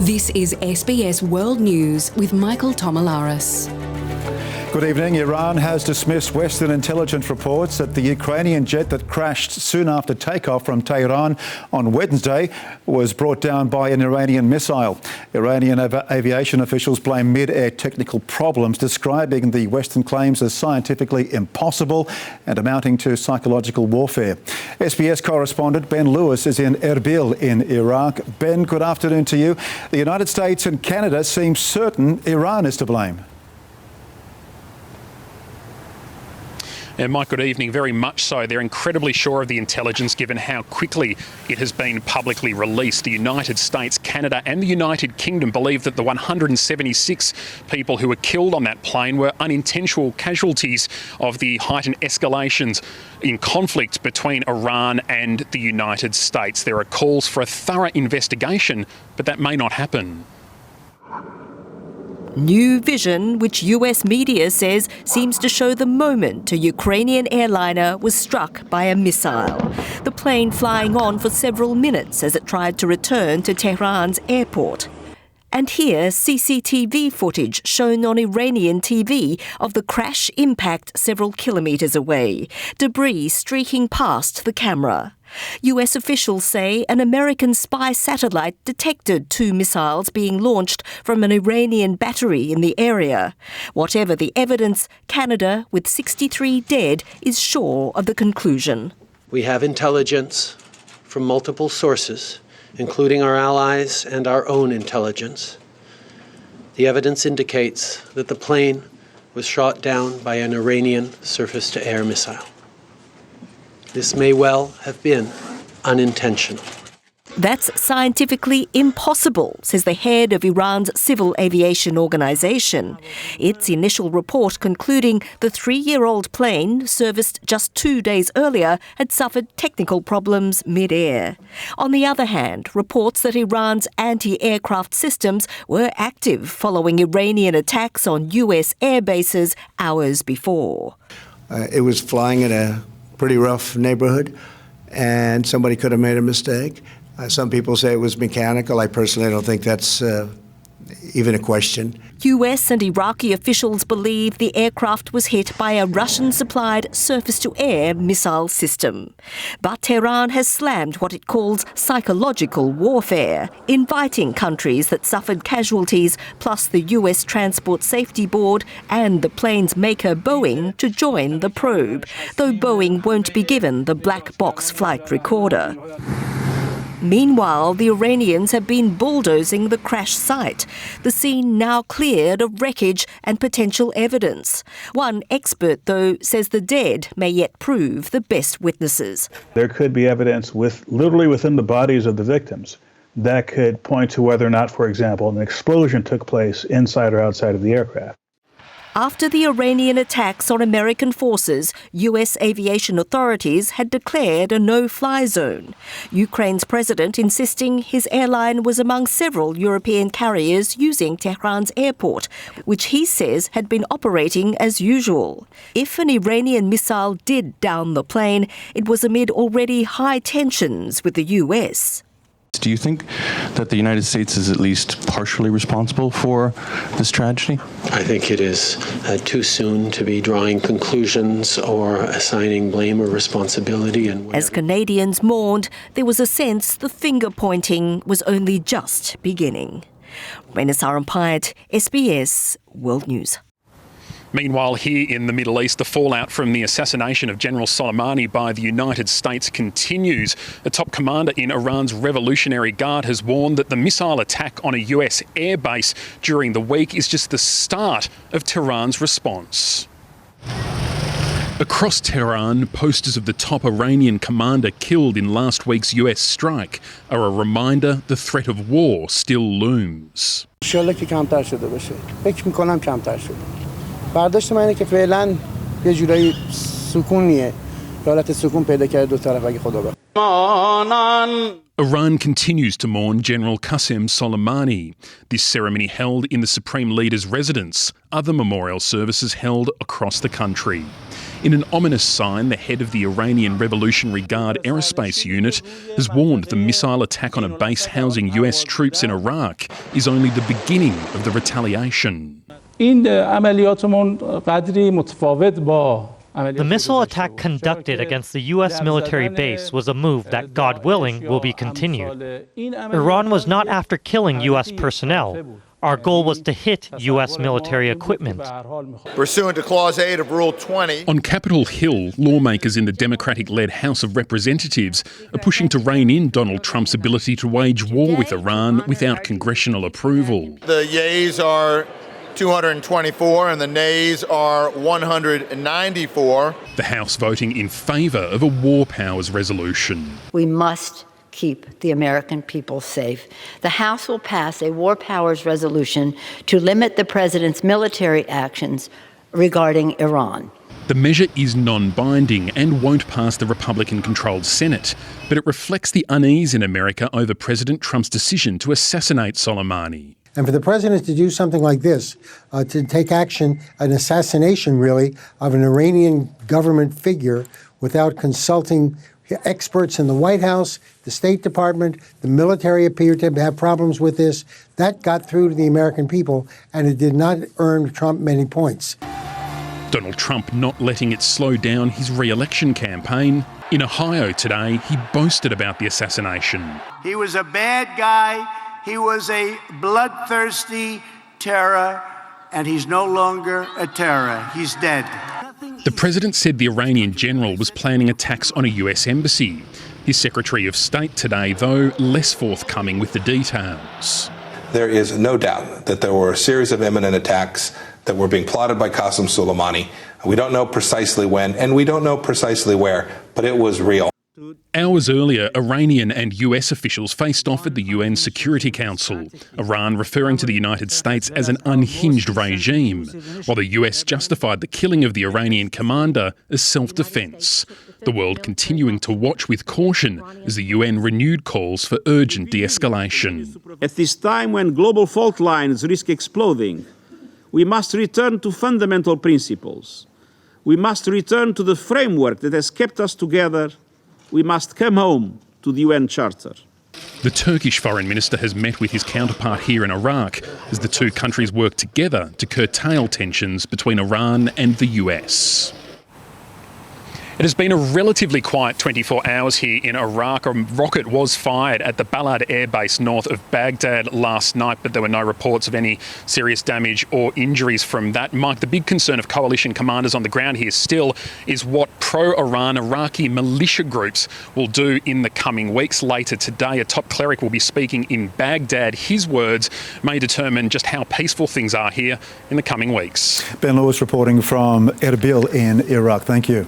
This is SBS World News with Michael Tomalaris. Good evening. Iran has dismissed Western intelligence reports that the Ukrainian jet that crashed soon after takeoff from Tehran on Wednesday was brought down by an Iranian missile. Iranian aviation officials blame mid-air technical problems, describing the Western claims as scientifically impossible and amounting to psychological warfare. SBS correspondent Ben Lewis is in Erbil in Iraq. Ben, good afternoon to you. The United States and Canada seem certain Iran is to blame. And Mike, good evening. Very much so. They're incredibly sure of the intelligence given how quickly it has been publicly released. The United States, Canada and the United Kingdom believe that the 176 people who were killed on that plane were unintentional casualties of the heightened escalations in conflict between Iran and the United States. There are calls for a thorough investigation, but that may not happen. New vision, which US media says seems to show the moment a Ukrainian airliner was struck by a missile. The plane flying on for several minutes as it tried to return to Tehran's airport. And here, CCTV footage shown on Iranian TV of the crash impact several kilometres away, debris streaking past the camera. US officials say an American spy satellite detected two missiles being launched from an Iranian battery in the area. Whatever the evidence, Canada, with 63 dead, is sure of the conclusion. We have intelligence from multiple sources, including our allies and our own intelligence. The evidence indicates that the plane was shot down by an Iranian surface-to-air missile. This may well have been unintentional. That's scientifically impossible, says the head of Iran's civil aviation organisation. Its initial report concluding the 3-year-old plane, serviced just 2 days earlier, had suffered technical problems mid-air. On the other hand, reports that Iran's anti-aircraft systems were active following Iranian attacks on US air bases hours before. It was flying in a pretty rough neighborhood, and somebody could have made a mistake. Some people say it was mechanical. I personally don't think that's even a question. US and Iraqi officials believe the aircraft was hit by a Russian-supplied surface-to-air missile system. But Tehran has slammed what it calls psychological warfare, inviting countries that suffered casualties, plus the US Transport Safety Board and the plane's maker Boeing, to join the probe, though Boeing won't be given the black box flight recorder. Meanwhile, the Iranians have been bulldozing the crash site. The scene now cleared of wreckage and potential evidence. One expert, though, says the dead may yet prove the best witnesses. There could be evidence literally within the bodies of the victims that could point to whether or not, for example, an explosion took place inside or outside of the aircraft. After the Iranian attacks on American forces, US aviation authorities had declared a no-fly zone. Ukraine's president insisting his airline was among several European carriers using Tehran's airport, which he says had been operating as usual. If an Iranian missile did down the plane, it was amid already high tensions with the US. Do you think that the United States is at least partially responsible for this tragedy? I think it is too soon to be drawing conclusions or assigning blame or responsibility. As Canadians mourned, there was a sense the finger-pointing was only just beginning. Raina Sarampayat, SBS World News. Meanwhile, here in the Middle East, the fallout from the assassination of General Soleimani by the United States continues. The top commander in Iran's Revolutionary Guard has warned that the missile attack on a US airbase during the week is just the start of Tehran's response. Across Tehran, posters of the top Iranian commander killed in last week's US strike are a reminder the threat of war still looms. برداشت من اینه که فعلا یه جورایی سکونیه که حالت سکون پیدا کرده دو طرف اگه خدا بخواد. Iran continues to mourn General Qasem Soleimani. This ceremony held in the Supreme Leader's residence. Other memorial services held across the country. In an ominous sign, the head of the Iranian Revolutionary Guard Aerospace Unit has warned the missile attack on a base housing US troops in Iraq is only the beginning of the retaliation. The missile attack conducted against the U.S. military base was a move that, God willing, will be continued. Iran was not after killing U.S. personnel. Our goal was to hit U.S. military equipment. Pursuant to Clause 8 of Rule 20. On Capitol Hill, lawmakers in the Democratic-led House of Representatives are pushing to rein in Donald Trump's ability to wage war with Iran without congressional approval. The yeas are 224 and the nays are 194. The House voting in favour of a war powers resolution. We must keep the American people safe. The House will pass a war powers resolution to limit the president's military actions regarding Iran. The measure is non-binding and won't pass the Republican-controlled Senate, but it reflects the unease in America over President Trump's decision to assassinate Soleimani. And for the president to do something like this, to take action, an assassination really, of an Iranian government figure without consulting experts in the White House, the State Department, the military appeared to have problems with this. That got through to the American people, and it did not earn Trump many points. Donald Trump not letting it slow down his re-election campaign. In Ohio today, he boasted about the assassination. He was a bad guy. He was a bloodthirsty terror, and he's no longer a terror. He's dead. The president said the Iranian general was planning attacks on a US embassy. His Secretary of State today, though, less forthcoming with the details. There is no doubt that there were a series of imminent attacks that were being plotted by Qasem Soleimani. We don't know precisely when, and we don't know precisely where, but it was real. Hours earlier, Iranian and US officials faced off at the UN Security Council, Iran referring to the United States as an unhinged regime, while the US justified the killing of the Iranian commander as self-defence. The world continuing to watch with caution as the UN renewed calls for urgent de-escalation. At this time when global fault lines risk exploding, we must return to fundamental principles. We must return to the framework that has kept us together. We must come home to the UN Charter. The Turkish foreign minister has met with his counterpart here in Iraq as the two countries work together to curtail tensions between Iran and the US. It has been a relatively quiet 24 hours here in Iraq. A rocket was fired at the Balad Air Base north of Baghdad last night, but there were no reports of any serious damage or injuries from that. Mike, the big concern of coalition commanders on the ground here still is what pro-Iran Iraqi militia groups will do in the coming weeks. Later today, a top cleric will be speaking in Baghdad. His words may determine just how peaceful things are here in the coming weeks. Ben Lewis reporting from Erbil in Iraq. Thank you.